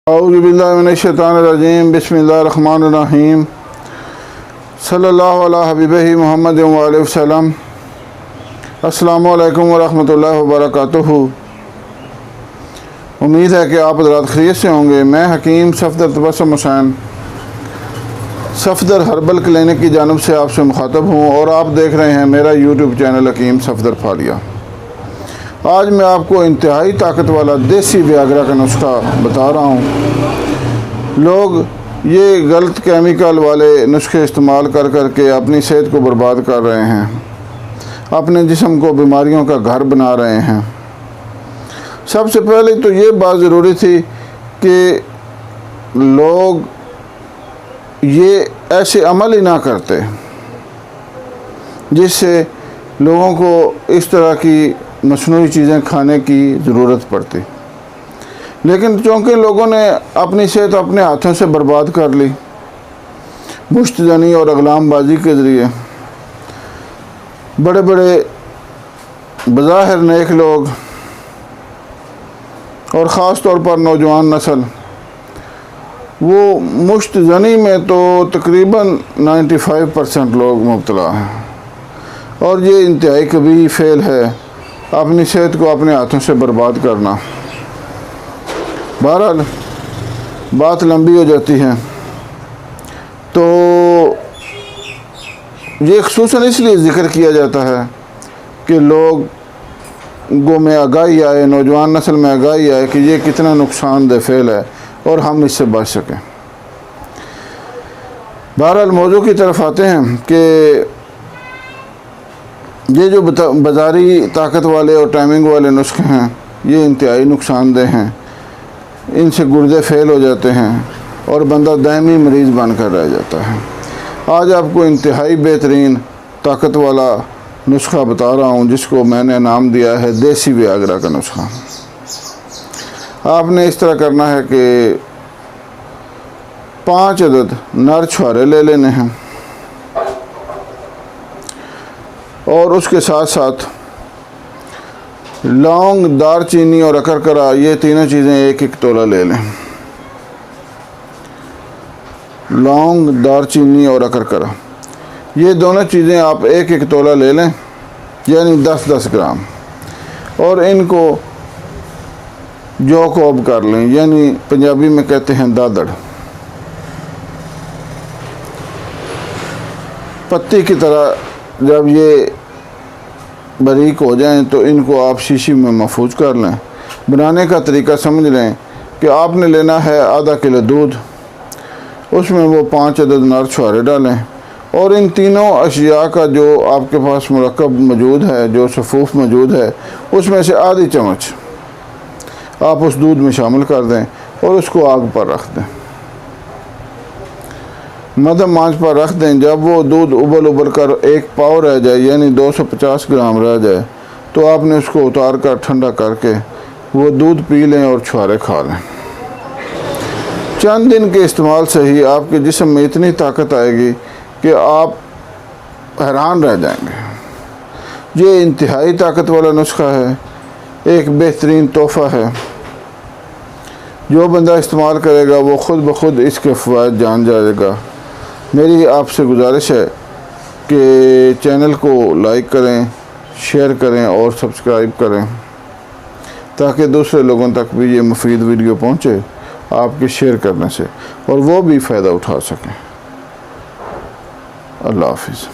اعوذ باللہ من الشیطان الرجیم بسم اللہ الرحمن الرحیم صلی اللہ علیہ حبیبہ محمد وآلہ وسلم۔ السلام علیکم ورحمۃ اللہ وبرکاتہ۔ امید ہے کہ آپ حضرات خیریت سے ہوں گے۔ میں حکیم صفدر تبسم حسین صفدر ہربل کلینک کی جانب سے آپ سے مخاطب ہوں اور آپ دیکھ رہے ہیں میرا یوٹیوب چینل حکیم صفدر پھالیہ۔ آج میں آپ کو انتہائی طاقت والا دیسی ویاگرا کا نسخہ بتا رہا ہوں۔ لوگ یہ غلط کیمیکل والے نسخے استعمال کر کر کے اپنی صحت کو برباد کر رہے ہیں، اپنے جسم کو بیماریوں کا گھر بنا رہے ہیں۔ سب سے پہلے تو یہ بات ضروری تھی کہ لوگ یہ ایسے عمل ہی نہ کرتے جس سے لوگوں کو اس طرح کی مصنوعی چیزیں کھانے کی ضرورت پڑتی، لیکن چونکہ لوگوں نے اپنی صحت اپنے ہاتھوں سے برباد کر لی مشت زنی اور اقلام بازی کے ذریعے، بڑے بڑے بظاہر نیک لوگ اور خاص طور پر نوجوان نسل وہ مشت زنی میں تو تقریباً 95% لوگ مبتلا ہیں، اور یہ انتہائی کبیرہ فعل ہے اپنی صحت کو اپنے ہاتھوں سے برباد کرنا۔ بہرحال بات لمبی ہو جاتی ہے، تو یہ خصوصاً اس لیے ذکر کیا جاتا ہے کہ لوگوں میں آگاہی آئے، نوجوان نسل میں آگاہی آئے کہ یہ کتنا نقصان دہ فعل ہے اور ہم اس سے بچ سکیں۔ بہرحال موضوع کی طرف آتے ہیں کہ یہ جو بازاری طاقت والے اور ٹائمنگ والے نسخے ہیں یہ انتہائی نقصان دہ ہیں۔ ان سے گردے فیل ہو جاتے ہیں اور بندہ دائمی مریض بن کر رہ جاتا ہے۔ آج آپ کو انتہائی بہترین طاقت والا نسخہ بتا رہا ہوں جس کو میں نے نام دیا ہے دیسی ویاگرا کا نسخہ۔ آپ نے اس طرح کرنا ہے کہ 5 عدد نر چھوارے لے لینے ہیں، اور اس کے ساتھ ساتھ لونگ، دار چینی اور اکرکرا، یہ تینوں چیزیں 1 تولہ لے لیں۔ لونگ، دار چینی اور اکرکرا، یہ دونوں چیزیں آپ 1 تولہ لے لیں، یعنی 10 گرام، اور ان کو جو کوب کر لیں، یعنی پنجابی میں کہتے ہیں دادڑ، پتی کی طرح جب یہ باریک ہو جائیں تو ان کو آپ شیشی میں محفوظ کر لیں۔ بنانے کا طریقہ سمجھ لیں کہ آپ نے لینا ہے ½ کلو دودھ، اس میں وہ 5 عدد نر چھوارے ڈالیں، اور ان تینوں اشیاء کا جو آپ کے پاس مرکب موجود ہے، جو صفوف موجود ہے، اس میں سے ½ چمچ آپ اس دودھ میں شامل کر دیں اور اس کو آگ پر رکھ دیں، مدھم آنچ پر رکھ دیں۔ جب وہ دودھ ابل کر 1 پاؤ رہ جائے، یعنی 250 گرام رہ جائے، تو آپ نے اس کو اتار کر ٹھنڈا کر کے وہ دودھ پی لیں اور چھوارے کھا لیں۔ چند دن کے استعمال سے ہی آپ کے جسم میں اتنی طاقت آئے گی کہ آپ حیران رہ جائیں گے۔ یہ انتہائی طاقت والا نسخہ ہے، ایک بہترین تحفہ ہے۔ جو بندہ استعمال کرے گا وہ خود بخود اس کے فوائد جان جائے گا۔ میری آپ سے گزارش ہے کہ چینل کو لائک کریں، شیئر کریں اور سبسکرائب کریں تاکہ دوسرے لوگوں تک بھی یہ مفید ویڈیو پہنچے آپ کے شیئر کرنے سے، اور وہ بھی فائدہ اٹھا سکیں۔ اللہ حافظ۔